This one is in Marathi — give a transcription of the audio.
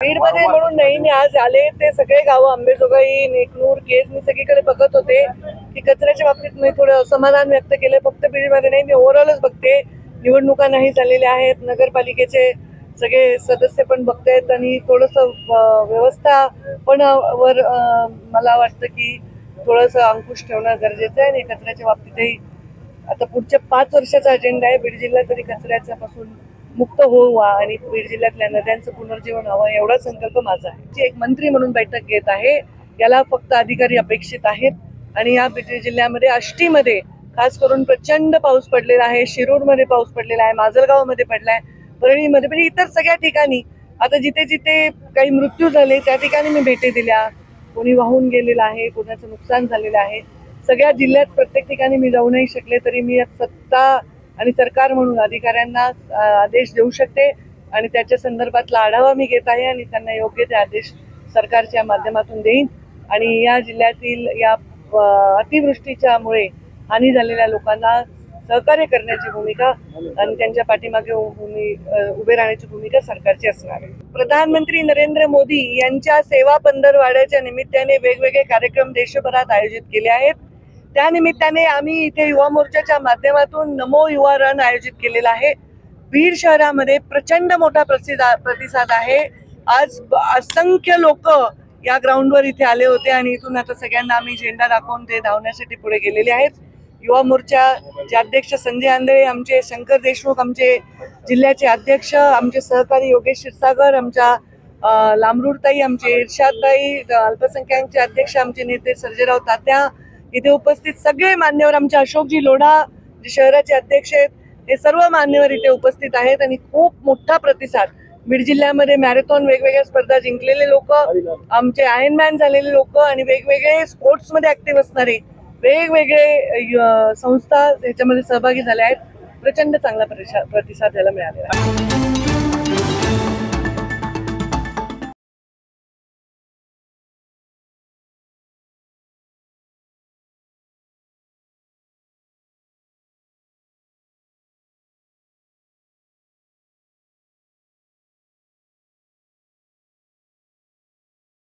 बीडमध्ये म्हणून नाही, मी आज आले ते सगळे गावं अंबेजोगाई, नेकनूर, केज, मी सगळीकडे बघत होते की कचऱ्याच्या बाबतीत मी थोडं असमाधान व्यक्त केलं. फक्त बीडमध्ये नाही, मी ओव्हरऑलच बघते. निवडणुका नाही झालेल्या आहेत, नगरपालिकेचे सगळे सदस्य पण बघतायत आणि थोडंसं व्यवस्था पण वर मला वाटतं की थोडंसं अंकुश ठेवणं गरजेचं आहे. आणि कचऱ्याच्या बाबतीतही आता पुढच्या 5 वर्षाचा अजेंडा आहे. बीड जिल्हा तरी कचऱ्याच्या पासून मुक्त व्हावा आणि बीड जिल्ह्यातल्या नद्यांचं पुनर्जीवन व्हावं एवढा संकल्प माझा आहे. एक मंत्री म्हणून बैठक घेत आहे, याला फक्त अधिकारी अपेक्षित आहेत. आणि या बीड जिल्ह्यामध्ये आष्टीमध्ये खास करून प्रचंड पाऊस पडलेला आहे, शिरूरमध्ये पाऊस पडलेला आहे, माजलगावमध्ये पडलाय, परळीमध्ये, पण इतर सगळ्या ठिकाणी आता जिथे जिथे काही मृत्यू झाले त्या ठिकाणी मी भेटी दिल्या. कोणी वाहून गेलेलं आहे, कोणाचं नुकसान झालेलं आहे. सगळ्या जिल्ह्यात प्रत्येक ठिकाणी मी जाऊ नाही शकले तरी मी सत्ता आणि सरकार म्हणून अधिकाऱ्यांना आदेश देऊ शकते आणि त्याच्या संदर्भातला आढावा मी घेत आहे आणि त्यांना योग्य ते आदेश सरकारच्या माध्यमातून देईन. आणि या जिल्ह्यातील या अतिवृष्टीच्यामुळे हानी झालेल्या लोकांना सहकार्य करण्याची भूमिका आणि त्यांच्या पाठीमागे उभे राहण्याची भूमिका सरकारची असणार आहे. प्रधानमंत्री नरेंद्र मोदी यांच्या सेवा पंधरवड्याच्या निमित्ताने वेगवेगळे कार्यक्रम देशभरात आयोजित केले आहेत. त्या निमित्ताने आम्ही इथे युवा मोर्चाच्या माध्यमातून नमो युवा रन आयोजित केलेला आहे. बीड शहरामध्ये प्रचंड मोठा प्रतिसाद आहे. आज असंख्य लोक या ग्राउंडवर इथे आले होते आणि इथून आता सगळ्यांना आम्ही झेंडा दाखवून ते धावण्यासाठी पुढे गेलेले आहेत. युवा मोर्चाचे अध्यक्ष संजय आंधळे, आमचे शंकर देशमुख, आमचे जिल्ह्याचे अध्यक्ष, आमचे सहकारी योगेश क्षीरसागर, आमच्या लांबरूडताई, आमचे इर्शादताई, अल्पसंख्याकांचे अध्यक्ष आमचे नेते सर्जेराव तात्या, इथे उपस्थित सगळे मान्यवर, आमचे अशोकजी लोढा जे शहराचे अध्यक्ष आहेत, हे सर्व मान्यवर इथे उपस्थित आहेत. आणि खूप मोठा प्रतिसाद बीड जिल्ह्यामध्ये मॅरेथॉन वेगवेगळ्या स्पर्धा जिंकलेले लोक, आमचे आयर्नमॅन झालेले लोक आणि वेगवेगळे स्पोर्ट्समध्ये ऍक्टिव्ह असणारे वेगवेगळे संस्था याच्यामध्ये सहभागी झाल्या आहेत. प्रचंड चांगला प्रतिसाद याला मिळालेला आहे.